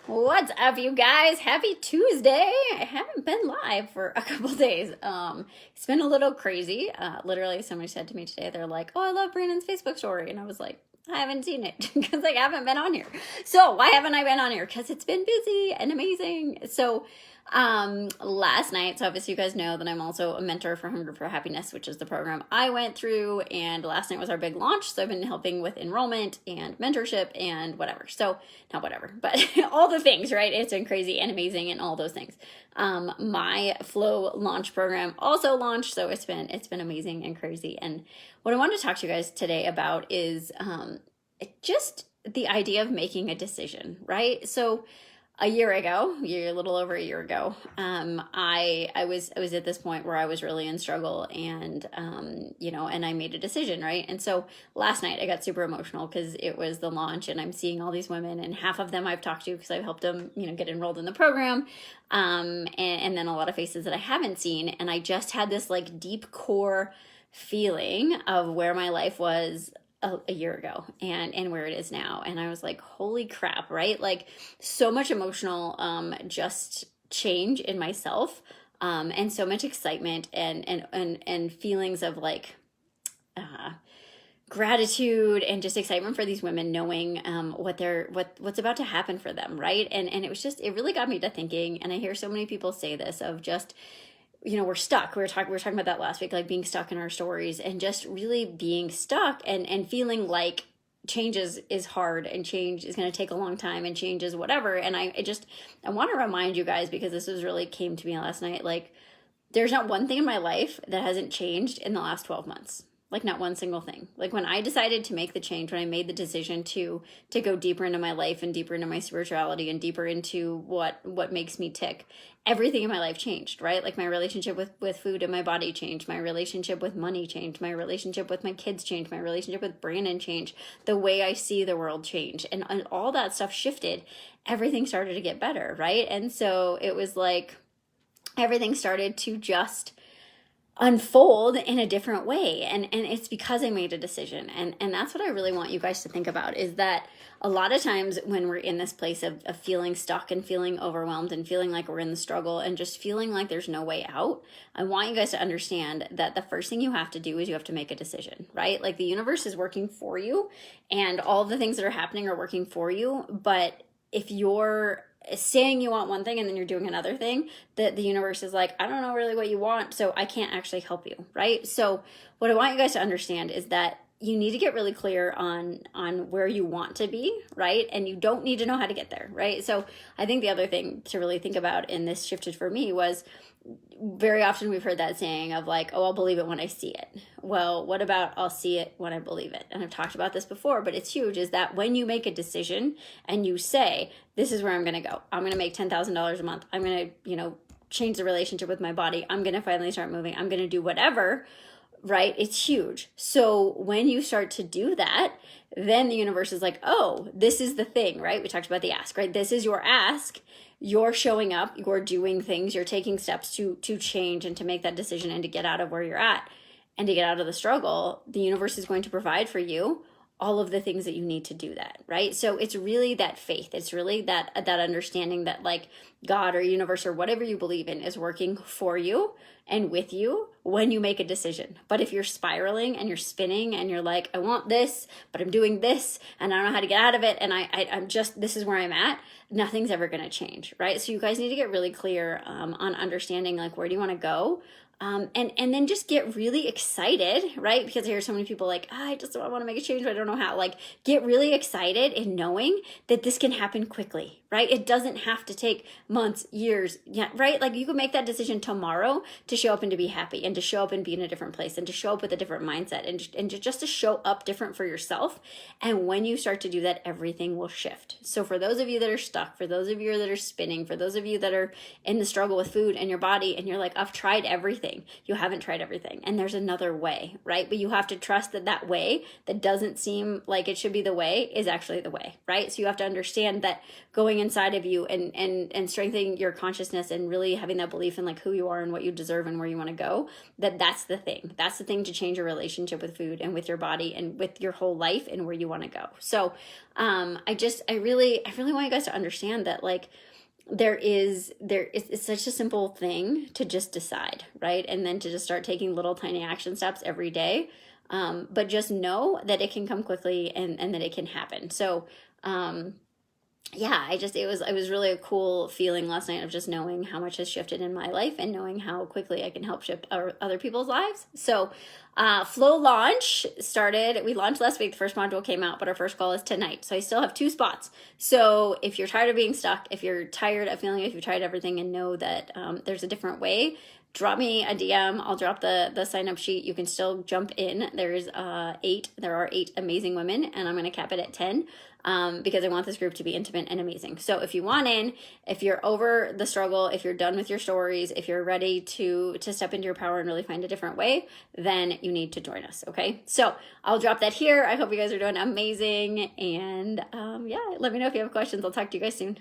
What's up, you guys? Happy Tuesday. I haven't been live for a couple days. It's been a little crazy. Literally, somebody said to me today, they're like, "Oh, I love Brandon's Facebook story," and I was like, I haven't seen it because I haven't been on here. So why haven't I been on here? Because it's been busy and amazing. So last night, so obviously you guys know that I'm also a mentor for Hunger for Happiness, which is the program I went through, and last night was our big launch. So I've been helping with enrollment and mentorship and whatever. So not whatever, but all the things, right? It's been crazy and amazing and all those things. My Flow launch program also launched, so it's been amazing and crazy. And what I wanted to talk to you guys today about is just the idea of making a decision, right? So a year ago, a little over a year ago, I was at this point where I was really in struggle, and and I made a decision, right? And so last night I got super emotional because it was the launch, and I'm seeing all these women, and half of them I've talked to because I've helped them, get enrolled in the program, and then a lot of faces that I haven't seen, and I just had this like deep core feeling of where my life was a year ago and where it is now, and I was like, holy crap, right? Like, so much emotional just change in myself, and so much excitement and feelings of like gratitude and just excitement for these women, knowing what's about to happen for them, right? And it really got me to thinking. And I hear so many people say this of just, we're stuck. We were talking about that last week, like being stuck in our stories, and just really being stuck and feeling like change is hard, and change is going to take a long time, and change is whatever. And I want to remind you guys, because this was really came to me last night, like, there's not one thing in my life that hasn't changed in the last 12 months. Like, not one single thing. Like, when I decided to make the change, when I made the decision to go deeper into my life and deeper into my spirituality and deeper into what makes me tick, everything in my life changed, right? Like, my relationship with food and my body changed, my relationship with money changed, my relationship with my kids changed, my relationship with Brandon changed, the way I see the world changed, and all that stuff shifted. Everything started to get better, right? And so it was like everything started to just unfold in a different way, and it's because I made a decision. And that's what I really want you guys to think about, is that a lot of times when we're in this place of feeling stuck and feeling overwhelmed and feeling like we're in the struggle and just feeling like there's no way out, I want you guys to understand that the first thing you have to do is you have to make a decision, right? Like, the universe is working for you, and all the things that are happening are working for you. But if you're saying you want one thing and then you're doing another thing, that the universe is like, I don't know really what you want, so I can't actually help you, right? So what I want you guys to understand is that you need to get really clear on where you want to be, right? And you don't need to know how to get there, right? So I think the other thing to really think about, and this shifted for me, was very often we've heard that saying of like, oh, I'll believe it when I see it. Well, what about I'll see it when I believe it? And I've talked about this before, but it's huge, is that when you make a decision and you say, this is where I'm going to go, I'm going to make $10,000 a month, I'm going to, change the relationship with my body, I'm going to finally start moving, I'm going to do whatever, right? It's huge. So when you start to do that, then the universe is like, oh, this is the thing, right? We talked about the ask, right? This is your ask. You're showing up, you're doing things, you're taking steps to change and to make that decision and to get out of where you're at and to get out of the struggle. The universe is going to provide for you all of the things that you need to do that, right? So it's really that faith. It's really that understanding that, like, God or universe or whatever you believe in is working for you and with you when you make a decision. But if you're spiraling and you're spinning and you're like, I want this, but I'm doing this and I don't know how to get out of it, and I'm just, this is where I'm at, nothing's ever going to change, right? So you guys need to get really clear on understanding, like, where do you want to go? And then just get really excited, right? Because I hear so many people like, I just want to make a change, but I don't know how. Like, get really excited in knowing that this can happen quickly, right? It doesn't have to take months, years, yeah, right? Like, you can make that decision tomorrow to show up and to be happy and to show up and be in a different place and to show up with a different mindset and just to show up different for yourself. And when you start to do that, everything will shift. So for those of you that are stuck, for those of you that are spinning, for those of you that are in the struggle with food and your body, and you're like, I've tried everything. You haven't tried everything, and there's another way, right? But you have to trust that way that doesn't seem like it should be the way is actually the way, right? So you have to understand that going inside of you and strengthening your consciousness and really having that belief in like who you are and what you deserve driven where you want to go, that's the thing. That's the thing to change your relationship with food and with your body and with your whole life and where you want to go. So I really want you guys to understand that, like, it's such a simple thing to just decide, right? And then to just start taking little tiny action steps every day. But just know that it can come quickly and that it can happen. So, yeah, it was really a cool feeling last night of just knowing how much has shifted in my life and knowing how quickly I can help shift other people's lives. So, Flow launch started. We launched last week. The first module came out, but our first call is tonight. So I still have 2 spots. So if you're tired of being stuck, if you're tired of feeling like you've tried everything and know that there's a different way, drop me a DM. I'll drop the sign up sheet. You can still jump in. There are 8 amazing women, and I'm going to cap it at 10. Because I want this group to be intimate and amazing. So if you want in, if you're over the struggle, if you're done with your stories, if you're ready to step into your power and really find a different way, then you need to join us, okay? So I'll drop that here. I hope you guys are doing amazing. And yeah, let me know if you have questions. I'll talk to you guys soon.